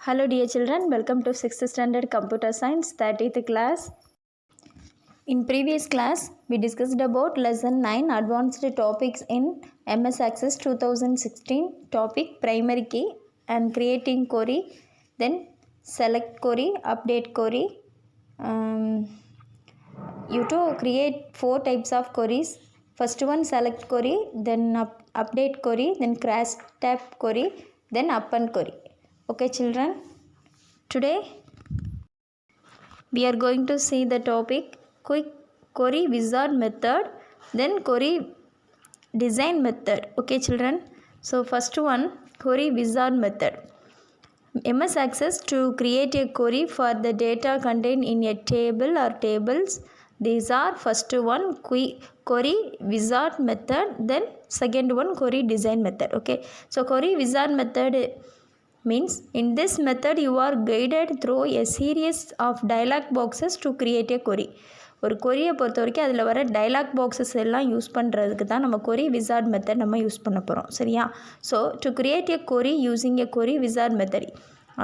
Hello dear children, welcome to 6th standard computer science 30th class. In previous class we discussed about lesson 9 advanced topics in MS Access 2016 topic primary key and creating query, then select query, update query. You to create 4 types of queries. First one select query, then update query, then crash tab query, then append query. Okay children, today we are going to see the topic quick query wizard method, then query design method. Okay children, so first one query wizard method. MS Access to create a query for the data contained in a table or tables. These are first one query wizard method, then second one query design method. Okay, so query wizard method means in this method you are guided through a series of dialog boxes to create a query. ஒரு கொரியை பொறுத்த வரைக்கும் அதில் வர dialogue boxes எல்லாம் use பண்ணுறதுக்கு தான் நம்ம கொரி wizard method நம்ம யூஸ் பண்ண போகிறோம். சரியா? So to create a query using a query wizard method.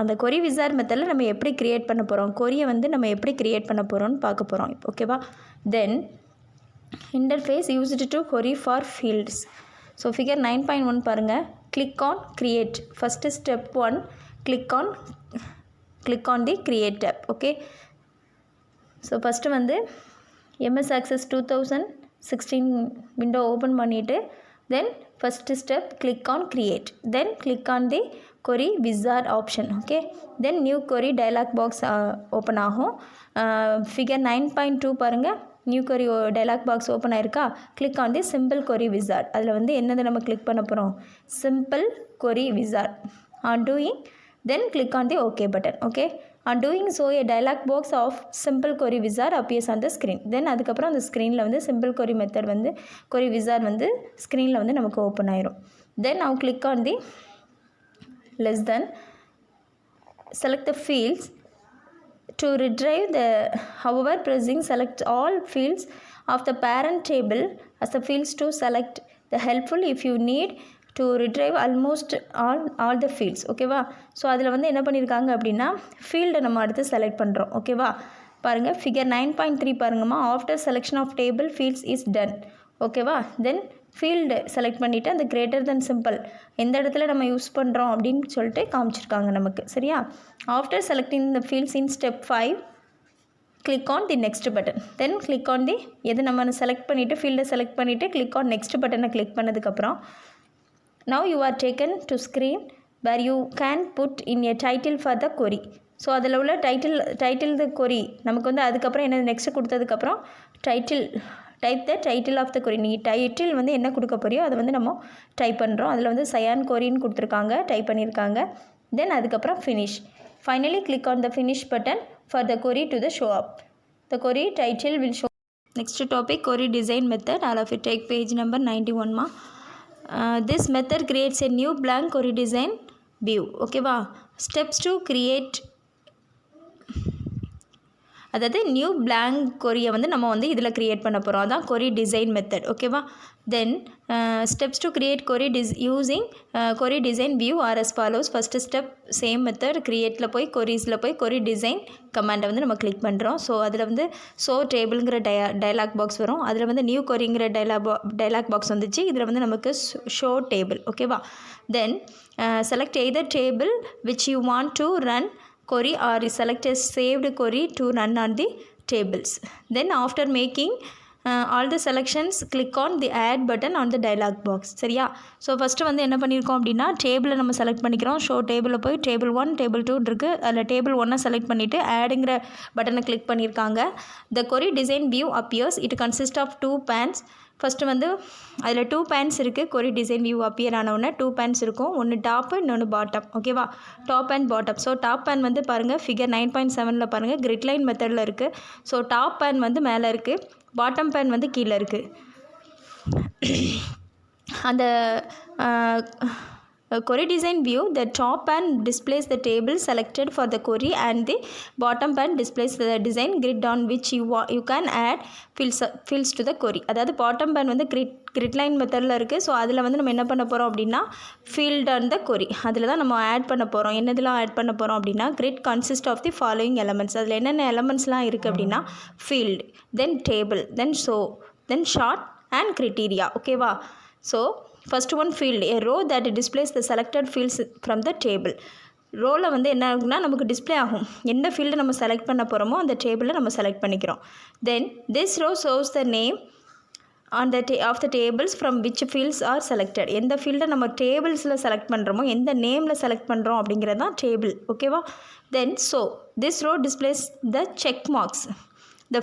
அந்த கொரி விசார்ட் மெத்தடில் நம்ம எப்படி க்ரியேட் பண்ண போகிறோம், கொரியை வந்து நம்ம எப்படி க்ரியேட் பண்ண போகிறோம்னு பார்க்க போகிறோம். ஓகேவா? Then interface used to query for fields. So figure 9.1 பாருங்கள். click on create. First step 1, click on the create tab. Okay, so first வந்து MS Access 2016 window open பண்ணிட்டு then first step click on create, then click on the query wizard option. Okay, then new query dialog box open ஆகும். figure 9.2 பாருங்கள். New query dialog box open ஆயிருக்கா? click on the simple query wizard. அதில் வந்து என்னது நம்ம click பண்ண போகிறோம், simple query wizard. on doing then click on the OK button. Okay, on doing so a dialog box of simple query wizard appears on the screen. then அதுக்கப்புறம் அந்த ஸ்க்ரீனில் வந்து simple query method வந்து query wizard வந்து ஸ்க்ரீனில் வந்து நமக்கு open ஆயிரும். then now click on the less than, select the fields. To retrieve the, however, pressing select all fields of the parent table as the fields to select the helpful if you need to retrieve almost all the fields. ஓகேவா? So அதில் வந்து என்ன பண்ணியிருக்காங்க அப்படின்னா ஃபீல்டை நம்ம அடுத்து select பண்ணுறோம். ஓகேவா? பாருங்கள் ஃபிகர் 9.3 பாருங்கம்மா. After selection of table fields is done. ஓகேவா? தென் ஃபீல்டு செலக்ட் பண்ணிவிட்டு அந்த கிரேட்டர் தென் சிம்பிள் எந்த இடத்துல நம்ம யூஸ் பண்ணுறோம் அப்படின்னு சொல்லிட்டு காமிச்சிருக்காங்க நமக்கு. சரியா? After selecting the fields in step 5 click on the next button, then click on the எது நம்ம செலக்ட் பண்ணிவிட்டு ஃபீல்டை செலக்ட் பண்ணிவிட்டு click on next பட்டனை கிளிக் பண்ணதுக்கப்புறம் now you are taken to screen where you can put in a title for the query. So அதில் உள்ள title த கொரி நமக்கு வந்து அதுக்கப்புறம் என்ன நெக்ஸ்ட் கொடுத்ததுக்கப்புறம் type the title of the query. நீ டைட்டில் வந்து என்ன கொடுக்க போறியோ அதை வந்து நம்ம டைப் பண்ணுறோம். அதில் வந்து சயான் கொரின்னு கொடுத்துருக்காங்க, டைப் பண்ணியிருக்காங்க. தென் அதுக்கப்புறம் finish. Finally click on the finish button for the query to the show up. The query title will show. Next topic query design method. All of it take page number 91மா. This method creates a new blank query design view. ஓகேவா? Steps to create, அதாவது new blank கொரியை வந்து நம்ம வந்து இதில் create பண்ண போகிறோம். அதான் கொரி டிசைன் மெத்தட். ஓகேவா? Then steps to create query using query design view are as follows. First step same method, க்ரியேட்டில் போய் கொரிஸில் போய் கொரி டிசைன் கமாண்டை வந்து நம்ம கிளிக் பண்ணுறோம். ஸோ அதில் வந்து ஷோ டேபிளுங்கிற டைலாக் பாக்ஸ் வரும். அதில் வந்து நியூ கொரிங்கிற டைலாக் பாக்ஸ் வந்துச்சு. இதில் வந்து நமக்கு ஷோ டேபிள். ஓகேவா? தென் select either table which you want to run query or select a saved query to run on the tables. Then after making all the selections click on the add button on the dialog box. சரியா? So first வந்து என்ன பண்ணியிருக்கோம் அப்படின்னா டேபிளை நம்ம select பண்ணிக்கிறோம். Show டேபிளில் போய் டேபிள் 1 டேபிள் 2 இருக்குது. அதில் டேபிள் 1 செலக்ட் பண்ணிவிட்டு ஆடுங்கிற பட்டனை கிளிக் பண்ணியிருக்காங்க. The query design view appears. It consist of 2 pans. First வந்து அதில் 2 pans இருக்குது. கொரி டிசைன் வியூ அப்பியர் ஆனவுடனே 2 pans இருக்கும். ஒன்று டாப்பு, இன்னொன்று பாட்டம். ஓகேவா? Top and bottom. So top pane வந்து பாருங்கள் ஃபிகர் 9.7 பாருங்கள் கிரிட் லைன் மெத்தடில் இருக்குது. ஸோ டாப் பேன் வந்து மேலே இருக்குது, பாட்டம் பேன் வந்து கீழே இருக்குது. அந்த query design view, the top pan displays the table selected for the query and the bottom pan displays the design grid on which you can add fields to the query. அதாவது bottom pan வந்து grid line மெத்தடில் இருக்குது. So அதில் வந்து நம்ம என்ன பண்ண போகிறோம் அப்படின்னா field on the query அதில் தான் நம்ம ஆட் பண்ண போகிறோம். என்னதெல்லாம் ஆட் பண்ண போகிறோம் அப்படின்னா grid consist of the following elements. அதில் என்னென்ன எலமெண்ட்ஸ்லாம் இருக்குது அப்படின்னா field, then table, then show, then short and criteria. ஓகேவா? So first one field, a row that displays the selected fields from the table. ரோவில் வந்து என்ன ஆகும்னா நமக்கு டிஸ்பிளே ஆகும். எந்த ஃபீல்டு நம்ம செலக்ட் பண்ண போகிறோமோ அந்த டேபிளில் நம்ம செலக்ட் பண்ணிக்கிறோம். Then this row shows the name on the of the tables from which fields are selected. எந்த ஃபீல்டை நம்ம டேபிள்ஸில் செலக்ட் பண்ணுறோமோ எந்த நேமில் செலக்ட் பண்ணுறோம் அப்படிங்கிறது தான் டேபிள். ஓகேவா? Then so this row displays the check marks. The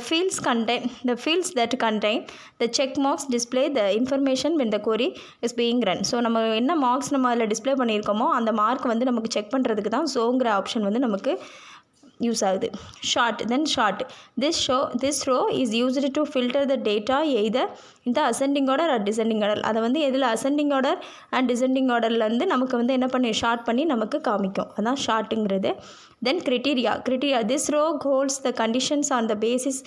fields that contain the check marks display the information when the query is being run. So நம்ம என்ன மார்க்ஸ் நம்ம அதில் டிஸ்பிளே பண்ணியிருக்கோமோ அந்த மார்க் வந்து நமக்கு செக் பண்ணுறதுக்கு தான் ஸோங்கிற ஆப்ஷன் வந்து நமக்கு யூஸ் ஆகுது. Sort, then sort. This row is used to filter the data either இந்த ascending order or descending order. அதை வந்து எதில் அசெண்டிங் ஆர்டர் அண்ட் டிசெண்டிங் ஆர்டர்லேருந்து நமக்கு வந்து என்ன பண்ணி ஷார்ட் பண்ணி நமக்கு காமிக்கும். அதான் ஷார்ட்டுங்கிறது. தென் criteria. This row holds the conditions on the basis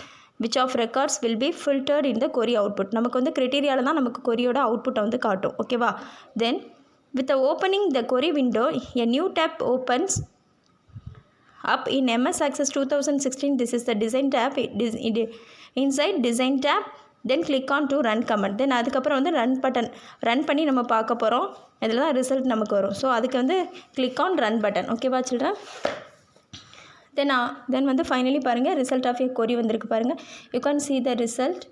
which of records will be filtered in the query output. நமக்கு வந்து கிரிட்டீரியாவில் தான் நமக்கு கொரியோட அவுட்புட்டை வந்து காட்டும். ஓகேவா? தென் with the opening the query window, a new tab opens up in MS Access 2016. This is the design tab. Inside design tab, then click on to run command. Then அதுக்கப்புறம் வந்து ரன் பண்ணி நம்ம பார்க்க போகிறோம். இதில் தான் ரிசல்ட் நமக்கு வரும். ஸோ அதுக்கு வந்து click on run button. ஓகேவா சில்ட்ரன்? தென் வந்து ஃபைனலி பாருங்கள் ரிசல்ட் ஆஃப் ஏ கொரி வந்திருக்கு பாருங்கள். You can see the result.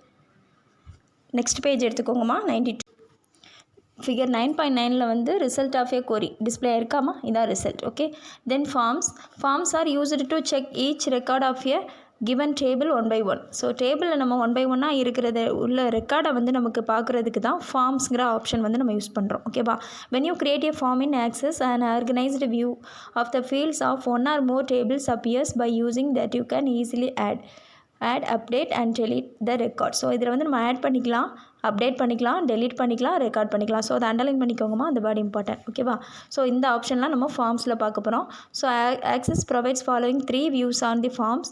Next page எடுத்துக்கோங்கம்மா. 92 ஃபிகர் 9.9ல் வந்து result of a query display இருக்காமா? இதான் result. Okay. Then forms are used to check each record of a given table 1 by 1. So டேபிளில் நம்ம 1 by 1 இருக்கிறத உள்ள ரெக்கார்டை வந்து நமக்கு பார்க்குறதுக்கு தான் ஃபார்ம்ஸுங்கிற ஆப்ஷன் வந்து நம்ம யூஸ் பண்ணுறோம். ஓகேவா? when you create a form in Access, an organized view of the fields of one or more tables appears. By using that you can easily add, update and delete the record. So இதில் வந்து நம்ம add பண்ணிக்கலாம், update பண்ணிக்கலாம், delete பண்ணிக்கலாம், record பண்ணிக்கலாம். So அதை underline பண்ணிக்கோங்கம்மா, அந்த word important. ஓகேவா? ஸோ இந்த ஆப்ஷன்லாம் நம்ம ஃபார்ம்ஸில் பார்க்க போகிறோம். So Access provides following 3 views on the forms.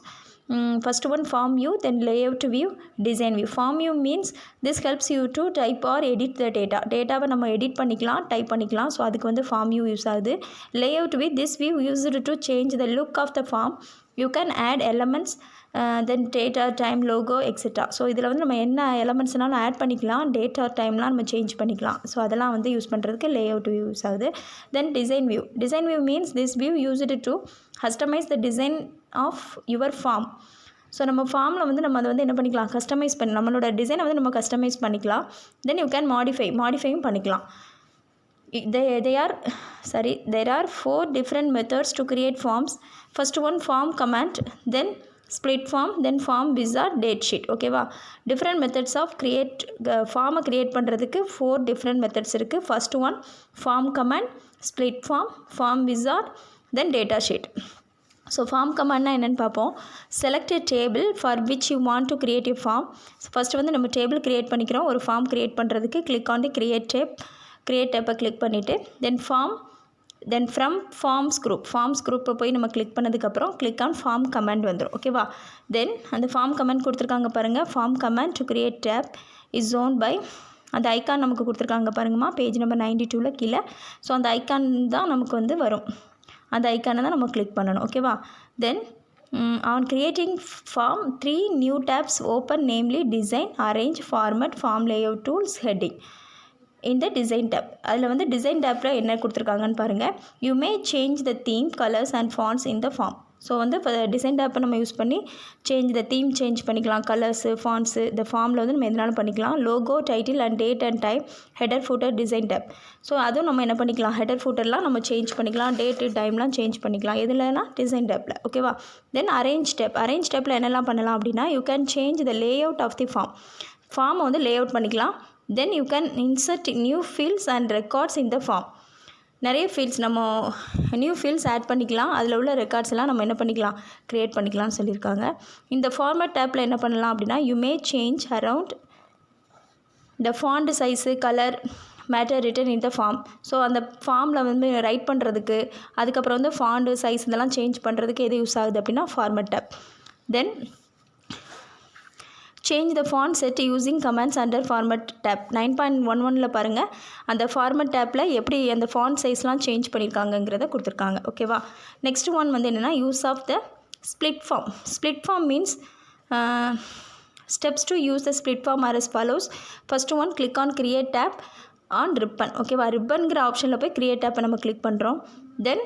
First one, form view, then layout view, design view. Form view means this helps you to type or edit the data. டேட்டாவை நம்ம edit பண்ணிக்கலாம், type பண்ணிக்கலாம். So அதுக்கு வந்து form view use ஆகுது. layout view, this view used to change the look of the form. You can add elements, then data, time, logo, etc. So இதில் வந்து நம்ம என்ன எலமெண்ட்ஸ்னாலும் ஆட் பண்ணிக்கலாம், டேட்டா டைம்லாம் நம்ம சேஞ்ச் பண்ணிக்கலாம். ஸோ அதெல்லாம் வந்து யூஸ் பண்ணுறதுக்கு லேஅவுட் வியூ யூஸ் ஆகுது. Then design view means this view used to customize the design of your form. So நம்ம ஃபார்மில் வந்து நம்ம அதை வந்து என்ன பண்ணிக்கலாம், கஸ்டமைஸ் பண்ணி நம்மளோட டிசைனை வந்து நம்ம கஸ்டமைஸ் பண்ணிக்கலாம். தென் யூ கேன் மாடிஃபையும் பண்ணிக்கலாம். There are 4 different methods to create forms. First one, form command, then split form, then form wizard, date sheet. ஓகேவா? டிஃப்ரெண்ட் மெத்தட்ஸ் ஆஃப் ஃபார்மை க்ரியேட் பண்ணுறதுக்கு 4 டிஃப்ரெண்ட் மெத்தட்ஸ் இருக்குது. First one form command, split form wizard, then data sheet. So form கமாண்ட்னா என்னென்னு பார்ப்போம். Select a table for which you want to create a form. First வந்து நம்ம table create பண்ணிக்கிறோம். ஒரு ஃபார்ம் க்ரியேட் பண்ணுறதுக்கு கிளிக் ஆன் தி கிரியேட் டேப்பை click பண்ணிவிட்டு தென் ஃப்ரம் ஃபார்ம்ஸ் குரூப்பை போய் நம்ம கிளிக் பண்ணதுக்கப்புறம் கிளிக் ஆன் ஃபார்ம் கமாண்ட் வந்துடும். ஓகேவா? தென் அந்த ஃபார்ம் கமாண்ட் கொடுத்துருக்காங்க பாருங்கள். Form command to create tab is own by, அந்த ஐக்கான் நமக்கு கொடுத்துருக்காங்க பாருங்கம்மா, பேஜ் நம்பர் 92ல் கீழே. ஸோ அந்த ஐக்கான் தான் நமக்கு வந்து வரும். அந்த ஐக்கானை தான் நம்ம கிளிக் பண்ணணும். ஓகேவா? தென் on creating form 3 new tabs open, namely design, arrange, format, form layout tools, heading. இந்த டிசைன் டேப், அதில் வந்து டிசைன் டேப்பில் என்ன கொடுத்துருக்காங்கன்னு பாருங்கள். You may change the theme, colours and fonts in the form. So வந்து இப்போ டிசைன் டேப்பை நம்ம யூஸ் பண்ணி தீம் சேஞ்ச் பண்ணிக்கலாம், கலர்ஸு, ஃபாண்ட்ஸு. இந்த ஃபார்மில் வந்து நம்ம எதனாலும் பண்ணிக்கலாம். Logo, title and date and time, header, footer, design tab. So அதுவும் நம்ம என்ன பண்ணிக்கலாம், ஹெடர் ஃபூட்டர்லாம் நம்ம சேஞ்ச் பண்ணிக்கலாம், டேட்டு டைம்லாம் சேஞ்ச் பண்ணிக்கலாம். எதுலனா டிசைன் டேப்பில். ஓகேவா? தென் அரேஞ்ச் டேப்பில் என்னெல்லாம் பண்ணலாம் அப்படின்னா, you can change the layout of the ஃபார்மை வந்து லேஅவுட் பண்ணிக்கலாம். Then you can insert new fields and records in the form. நிறைய ஃபீல்ட்ஸ் நம்ம நியூ ஃபீல்ட்ஸ் ஆட் பண்ணிக்கலாம். அதில் உள்ள ரெக்கார்ட்ஸ் எல்லாம் நம்ம என்ன பண்ணிக்கலாம், க்ரியேட் பண்ணிக்கலாம்னு சொல்லியிருக்காங்க. இந்த ஃபார்மேட் டேப்பில் என்ன பண்ணலாம் அப்படின்னா, you may change around the font size, colour, matter written in the form. So அந்த ஃபார்மில் வந்து ரைட் பண்ணுறதுக்கு, அதுக்கப்புறம் வந்து ஃபாண்டு சைஸ் இதெல்லாம் சேஞ்ச் பண்ணுறதுக்கு எது யூஸ் ஆகுது அப்படின்னா format tab. Then change the font set using comments under format tab. 9.11ல் பாருங்கள் அந்த ஃபார்மட் டேப்பில் எப்படி அந்த ஃபாண்ட் சைஸ்லாம் சேஞ்ச் பண்ணியிருக்காங்கங்கிறத கொடுத்துருக்காங்க. ஓகேவா. நெக்ஸ்ட் ஒன் வந்து என்னென்னா use of the split form. Split form means steps to use the split form are as follows. First one, click on create tab on ribbon. ஓகேவா. ரிப்பன்கிற ஆப்ஷனில் போய் create tab நம்ம click பண்ணுறோம். Then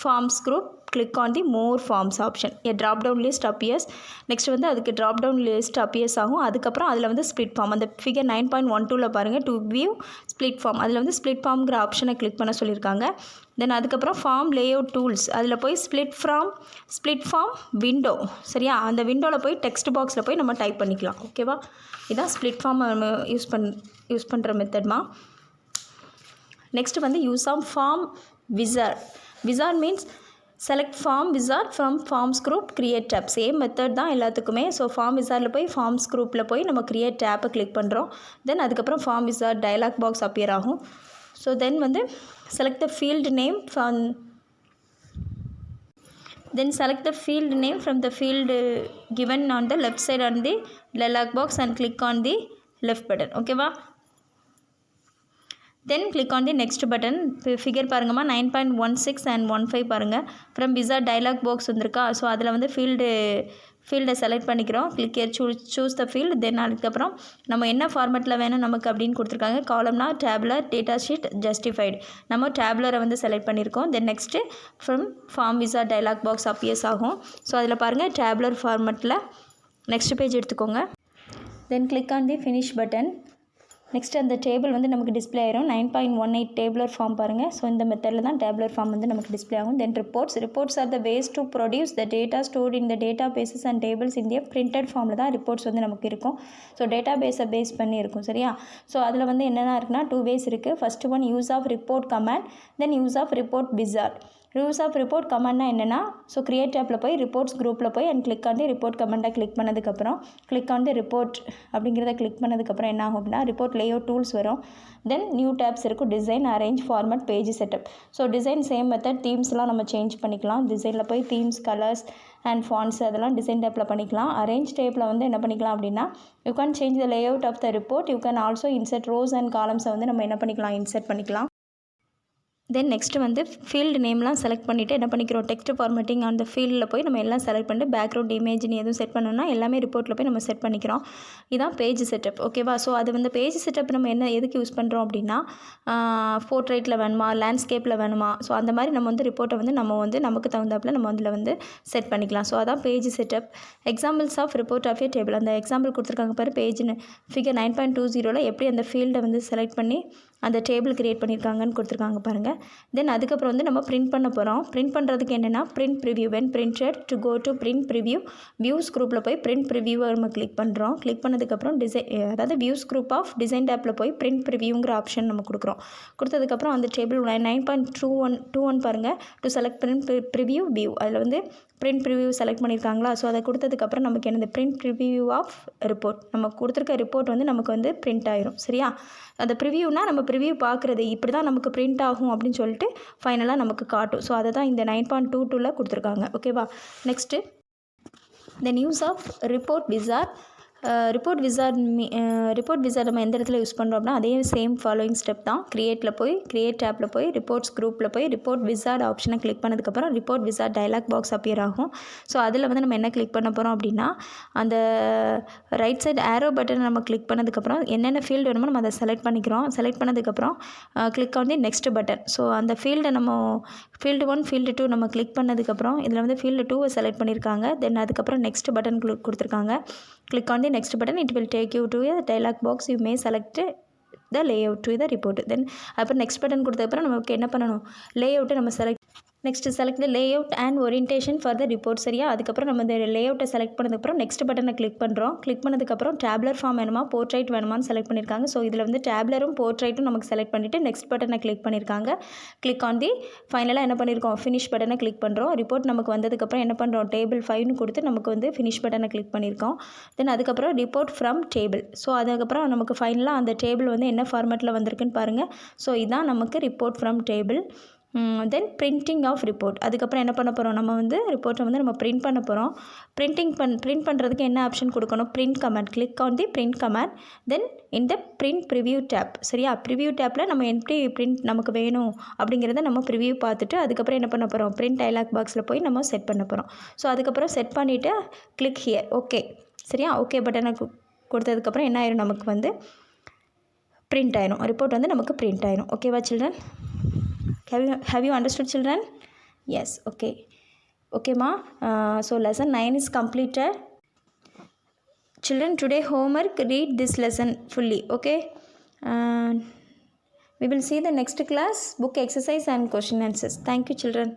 forms group, click on the more forms option. a drop down list appears. Next வந்து அதுக்கு drop down list appears ஆகும். அதுக்கப்புறம் அதில் வந்து split form அந்த ஃபிகர் 9.12ல் பாருங்கள் to view split form அதில் வந்து split formங்கிற ஆப்ஷனை கிளிக் பண்ண சொல்லியிருக்காங்க. தென் அதுக்கப்புறம் ஃபார்ம் லேஅவுட் டூல்ஸ் அதில் போய் ஸ்ப்ளிட் ஃபார்ம் விண்டோ. சரியா. அந்த விண்டோவில் போய் டெக்ஸ்ட் பாக்ஸில் போய் நம்ம டைப் பண்ணிக்கலாம். ஓகேவா. இதான் ஸ்ப்ளிட் ஃபார்ம் நம்ம யூஸ் பண்ணுற மெத்தட்மா. நெக்ஸ்ட் வந்து use of form wizard. Wizard means select form wizard from forms group create tab. Same method தான் எல்லாத்துக்குமே. ஸோ ஃபார்ம் விசார்டில் போய் ஃபார்ம்ஸ் குரூப்பில் போய் நம்ம கிரியேட் டேப்பை கிளிக் பண்ணுறோம். தென் அதுக்கப்புறம் form wizard dialog box appear ஆகும். ஸோ தென் வந்து select the field name from the field given on the left side on the dialog box and click on the left button. ஓகேவா. Then click on the next button. Figure பாருங்கம்மா 9.16 and 15 பாருங்கள். From wizard dialog box வந்திருக்கா. So அதில் வந்து ஃபீல்டை select பண்ணிக்கிறோம். Click here choose the field. Then அதுக்கப்புறம் நம்ம என்ன ஃபார்மேட்டில் வேணும் நமக்கு அப்படின்னு கொடுத்துருக்காங்க. காலம்னா டேப்லர், டேட்டா ஷீட், ஜஸ்டிஃபைடு. நம்ம டேப்லரை வந்து செலக்ட் பண்ணியிருக்கோம். Then next from form wizard dialog box appears ஆகும். ஸோ அதில் பாருங்கள் டேப்லர் ஃபார்மேட்டில் நெக்ஸ்ட் பேஜ் எடுத்துக்கோங்க. Then click on the finish button. Next அந்த டேபிள் வந்து நமக்கு டிஸ்பிளே ஆயிரும். 9.18 டேபிளர் ஃபார்ம் பாருங்கள். ஸோ இந்த மெத்தடில் தான் டேபிளர் ஃபார்ம் வந்து நமக்கு டிஸ்பிளே ஆகும். Then reports are the ways to produce the data stored in the data bases and tables in a printed ஃபார்மில் தான் ரிப்போர்ட்ஸ் வந்து நமக்கு இருக்கும். ஸோ டேட்டா பேஸை பேஸ் பண்ணி இருக்கும். சரியா. ஸோ அதில் வந்து என்னென்ன இருக்குன்னா 2 ways இருக்குது. First one use of report command, then use of report wizard. Use of report கமெண்ட்னா என்னென்னா, ஸோ கிரியேட் டேப்பில் போய் ரிப்போர்ட்ஸ் குரூப்பில் போய் and click on the report கமெண்ட்டை கிளிக் பண்ணதுக்கப்புறம் கிளிக் ஆன் தி ரிப்போர்ட் அப்படிங்கிறத கிளிக் பண்ணதுக்கப்புறம் என்ன ஆகும் அப்படின்னா ரிப்போர்ட் லேஅவுட் டூல்ஸ் வரும். தென் நியூ டேப்ஸ் இருக்கும். Design, arrange, format, page setup. So design same method. தீம்ஸ்லாம் நம்ம சேஞ்ச் பண்ணிக்கலாம். டிசைனில் போய் தீம்ஸ், கலர்ஸ் அண்ட் ஃபாண்ட்ஸ் அதெல்லாம் டிசைன் டேப்பில் பண்ணிக்கலாம். அரேஞ்ச் டேப்பில் வந்து என்ன பண்ணிக்கலாம் அப்படின்னா you can change the layout of the report. You can also insert rows and காலம்ஸை வந்து நம்ம என்ன பண்ணிக்கலாம், இன்சர்ட் பண்ணிக்கலாம். தென் நெக்ஸ்ட்டு வந்து ஃபீல்டு நேம்லாம் செலக்ட் பண்ணிவிட்டு என்ன பண்ணிக்கிறோம், டெக்ஸ்ட் ஃபார்மேட்டிங் அந்த ஃபீல்டில் போய் நம்ம எல்லாம் செலக்ட் பண்ணிட்டு பேக்ரவுண்ட் இமேஜ்னு எதுவும் செட் பண்ணணும்னா எல்லாமே ரிப்போர்ட்டில் போய் நம்ம செட் பண்ணிக்கிறோம். இதான் பேஜ் செட்டப். ஓகேவா. ஸோ அது வந்து பேஜ் செட்டப் நம்ம என்ன எதுக்கு யூஸ் பண்ணுறோம் அப்படின்னா போர்ட்ரேட்டில் வேணுமா, லேண்ட்ஸ்கேப்பில் வேணுமா, ஸோ அந்த மாதிரி நம்ம வந்து ரிப்போர்ட்டை வந்து நம்ம வந்து நமக்கு தகுந்தாப்பில் நம்ம அதில் வந்து செட் பண்ணிக்கலாம். ஸோ அதான் page setup. Examples of report of a table. அந்த எக்ஸாம்பிள் கொடுத்துருக்காங்க பாரு பேஜ்னு ஃபிகர் 9.20ல் எப்படி அந்த ஃபீல்டை வந்து செலக்ட் பண்ணி அந்த டேபிள் க்ரியேட் பண்ணியிருக்காங்கன்னு கொடுத்துருக்காங்க பாருங்கள். தென் அதுக்கப்புறம் வந்து நம்ம பிரிண்ட் பண்ண போகிறோம். பிரிண்ட் பண்ணுறதுக்கு என்னென்னா print preview. When printed to go to print preview. Views குரூப்பில் போய் பிரிண்ட் ப்ரிவ்யூவை நம்ம கிளிக் பண்ணுறோம். கிளிக் பண்ணதுக்கப்புறம் அதாவது வியூஸ் குரூப் ஆஃப் டிசைன் டேப்பில் போய் பிரிண்ட் ப்ரிவ்யூங்கிற ஆப்ஷன் நம்ம கொடுக்குறோம். கொடுத்ததுக்கப்புறம் அந்த டேபிள் 9.21 பாருங்கள் to select print preview view. அதில் வந்து பிரிண்ட் ப்ரிவ்யூ செலக்ட் பண்ணியிருக்காங்களா. ஸோ அதை கொடுத்ததுக்கப்புறம் நமக்கு என்னது பிரிண்ட் ப்ரிவ்யூ ஆஃப் ரிப்போர்ட். நம்ம கொடுத்துருக்க ரிப்போர்ட் வந்து நமக்கு வந்து பிரிண்ட் ஆயிரும். சரியா. அந்த ப்ரிவ்யூனா நம்ம ப்ரிவ்யூ பார்க்குறது இப்படி தான் நமக்கு பிரிண்ட் ஆகும் அப்படின்னு சொல்லிட்டு ஃபைனலாக நமக்கு காட்டும். ஸோ அதை தான் இந்த 9.22ல் கொடுத்துருக்காங்க. ஓகேவா. Next then use of report wizard. Report wizard நம்ம எந்த இடத்துல யூஸ் பண்ணுறோம் அப்படின்னா அதே சேம் ஃபாலோயிங் ஸ்டெப் தான். கிரியேட் டேப்பில் போய் ரிப்போர்ட்ஸ் குரூப்பில் போய் ரிப்போர்ட் விசார்ட் ஆப்ஷனை கிளிக் பண்ணதுக்கப்புறம் report wizard dialog box appear ஆகும். ஸோ அதில் வந்து நம்ம என்ன கிளிக் பண்ண போகிறோம் அப்படின்னா அந்த ரைட் சைடு ஆரோ பட்டன் நம்ம கிளிக் பண்ணதுக்கப்புறம் என்னென்ன ஃபீல்டு வேணுமோ நம்ம அதை செலக்ட் பண்ணிக்கிறோம். செலக்ட் பண்ணதுக்கப்புறம் click on the next button. So அந்த ஃபீல்டை நம்ம ஃபீல்டு 1 ஃபீல்டு 2 நம்ம கிளிக் பண்ணதுக்கப்புறம் இதில் வந்து ஃபீல்டு 2 செலக்ட் பண்ணியிருக்காங்க. தென் அதுக்கப்புறம் நெக்ஸ்ட் பட்டன் கொடுத்துருக்காங்க. Click on the next button. It will take you to a dialog box. You may select the layout to the report. Then அப்புறம் நெக்ஸ்ட் பட்டன் கொடுத்ததுக்கப்புறம் நமக்கு என்ன பண்ணணும், லேஅவுட்டை நம்ம select next select the layout and orientation for the report. சரியா, அதுக்கப்புறம் நம்ம இந்த லேஅவுட்டை செலக்ட் பண்ணதுக்கப்புறம் நெக்ஸ்ட் பட்டனை கிளிக் பண்ணுறோம். கிளிக் பண்ணதுக்கப்புறம் டேப்லர் ஃபார்ம் வேணுமா போர்ட்ரைட் வேணுமான்னு செலக்ட் பண்ணியிருக்காங்க. ஸோ இதில் வந்து டேப்லரும் போர்ட்ரைட்டும் நமக்கு செலக்ட் பண்ணிவிட்டு நெக்ஸ்ட் பட்டனை கிளிக் பண்ணியிருக்காங்க. கிளிக் ஆன் தி ஃபைனலாக என்ன பண்ணியிருக்கோம், ஃபினிஷ் பட்டனை கிளிக் பண்ணுறோம். ரிப்போர்ட் நமக்கு வந்ததுக்கப்புறம் என்ன பண்ணுறோம், டேபிள் 5னு கொடுத்து நமக்கு வந்து ஃபினிஷ் பட்டனை கிளிக் பண்ணியிருக்கோம். தென் அதுக்கப்புறம் ரிப்போர்ட் ஃப்ரம் டேபிள். ஸோ அதுக்கப்புறம் நமக்கு ஃபைனலாக அந்த டேபிள் வந்து என்ன ஃபார்மேட்டில் வந்திருக்குன்னு பாருங்கள். ஸோ இதுதான் நமக்கு report from table. Then printing of report. அதுக்கப்புறம் என்ன பண்ண போகிறோம், நம்ம வந்து ரிப்போர்ட்டை வந்து நம்ம பிரிண்ட் பண்ண போகிறோம். பிரிண்ட் பண்ணுறதுக்கு என்ன ஆப்ஷன் கொடுக்கணும், print command. Click on the print command. Then இந்த பிரிண்ட் ப்ரிவியூ டேப். சரியா, ப்ரிவியூ டேப்பில் நம்ம எப்படி பிரிண்ட் நமக்கு வேணும் அப்படிங்கிறத நம்ம ப்ரிவியூ பார்த்துட்டு அதுக்கப்புறம் என்ன பண்ண போகிறோம், பிரிண்ட் டைலாக் பாக்ஸில் போய் நம்ம செட் பண்ண போகிறோம். ஸோ அதுக்கப்புறம் செட் பண்ணிவிட்டு கிளிக் ஹியர். ஓகே. சரியா, ஓகே பட்டனை கொடுத்ததுக்கப்புறம் என்ன ஆயிரும், நமக்கு வந்து பிரிண்ட் ஆயிரும், ரிப்போர்ட் வந்து நமக்கு பிரிண்ட் ஆயிரும். ஓகேவா children? Have you understood children? Yes, okay. Okay ma, so lesson 9 is completed. Children, today homework, read this lesson fully, okay? We will see the next class, book exercise and question answers. Thank you children.